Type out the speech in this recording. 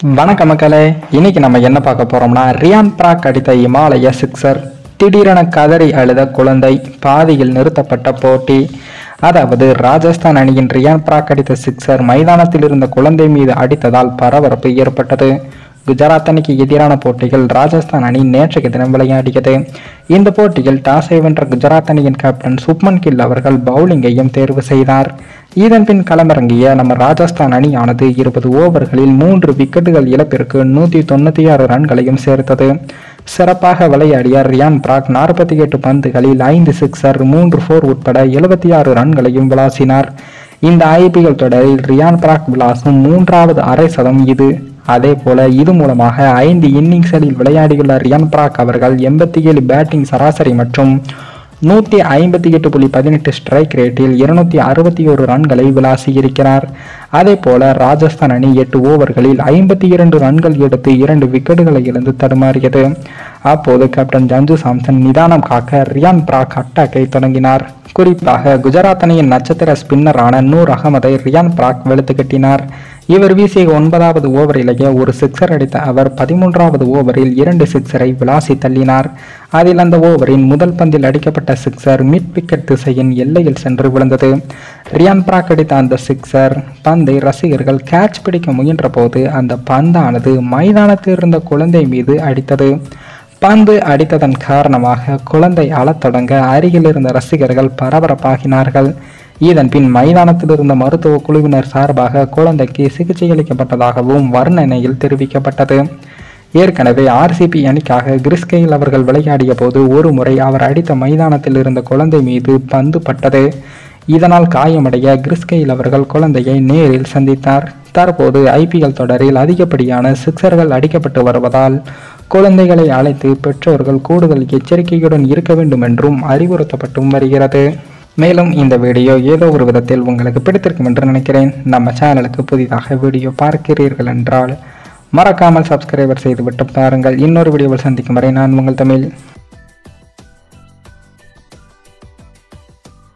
வணக்கம் மக்களே, இன்னைக்கு நம்ம என்ன பார்க்க போறோம்னா, ரியான் பராக் அடித்த இமாலய சிக்ஸர், திடீரென கதறி அழுத குழந்தை, பாதியில் நிறுத்தப்பட்ட போட்டி. அதாவது ராஜஸ்தான் அணியின் ரியான் பராக் அடித்த சிக்ஸர் மைதானத்தில் இருந்த குழந்தை மீது அடித்ததால் பரபரப்பு ஏற்பட்டது. குஜராத் அணிக்கு எதிரான போட்டிகள் ராஜஸ்தான் அணி நேற்றைய தினம் விளையாடியது. இந்த போட்டியில் டாஸை வென்ற குஜராத் அணியின் கேப்டன் சுப்மன் கில் அவர்கள் பவுலிங்கையும் தேர்வு செய்தார். இதன் பின் களமிறங்கிய நம்ம ராஜஸ்தான் அணியானது 20 ஓவர்களில் 3 விக்கெட்டுகள் இழப்பிற்கு 196 ரன்களையும் சேர்த்தது. சிறப்பாக விளையாடிய ரியான் பராக் 48 பந்துகளில் 5 சிக்ஸர், 3 4 உட்பட 76 ரன்களையும் விளாசினார். இந்த IPL தொடரில் ரியான் பராக் விளாசும் 3வது அரை சதம் இது. அதே போல இது மூலமாக 5 இன்னிங்ஸ்களில் விளையாடியுள்ள ரியான் பராக் அவர்கள் 87 பேட்டிங் சராசரி மற்றும் 158.18 ஸ்ட்ரைக் ரேட்டில் 261 ரன்களை விளாசியிருக்கிறார். அதே போல ராஜஸ்தான் அணி 8 ஓவர்களில் 52 ரன்கள் எடுத்து 2 விக்கெட்டுகளை இழந்து தடுமாறியது. அப்போது கேப்டன் சஞ்சு சாம்சன் நிதானம் காக்க ரியான் பராக் அட்டாக்கை தொடங்கினார். குறிப்பாக குஜராத் அணியின் நட்சத்திர ஸ்பின்னரான நூர் அகமதை ரியான் பராக் வெளுத்து கட்டினார். இவர் வீசிய 9வது ஓவரிலேயே ஒரு சிக்ஸர் அடித்த அவர் 13வது ஓவரில் 2 சிக்ஸரை விளாசி தள்ளினார். அதில் அந்த ஓவரின் முதல் பந்தில் அடிக்கப்பட்ட சிக்ஸர் மிட் விக்கெட் திசையின் எல்லையில் சென்று விழுந்தது. ரியான் பராக் அடித்த அந்த சிக்ஸர் பந்தை ரசிகர்கள் கேட்ச் பிடிக்க முயன்ற போது அந்த பந்தானது மைதானத்தில் இருந்த குழந்தை மீது அடித்தது. பந்து அடித்ததன் காரணமாக குழந்தை அழத் தொடங்க அருகில் இருந்த ரசிகர்கள் பரபரப்பாகினார்கள். இதன் பின் மைதானத்தில் இருந்த மருத்துவ குழுவினர் சார்பாக குழந்தைக்கு சிகிச்சை அளிக்கப்பட்டதாகவும் வர்ணனையில் தெரிவிக்கப்பட்டது. ஏற்கனவே RCB அணிக்காக கிறிஸ் கெயில் அவர்கள் விளையாடிய போது ஒரு முறை அவர் அடித்த மைதானத்தில் இருந்த குழந்தை மீது பந்து பட்டது. இதனால் காயமடைய கிறிஸ் கெயில் அவர்கள் குழந்தையை நேரில் சந்தித்தார். தற்போது IPL தொடரில் அதிகப்படியான சிக்ஸர்கள் அடிக்கப்பட்டு வருவதால் குழந்தைகளை அழைத்து பெற்றோர்கள் கூடுதல் எச்சரிக்கையுடன் இருக்க வேண்டும் என்றும் அறிவுறுத்தப்பட்டும் வருகிறது. மேலும் இந்த வீடியோ ஏதோ ஒரு விதத்தில் உங்களுக்கு பிடித்திருக்கும் என்று நினைக்கிறேன். நம்ம சேனலுக்கு புதிதாக வீடியோ பார்க்கிறீர்கள் என்றால் மறக்காமல் சப்ஸ்கிரைபர் செய்துவிட்டு பாருங்கள். இன்னொரு வீடியோவில் சந்திக்கும் வரை நான் உங்கள் தமிழ்.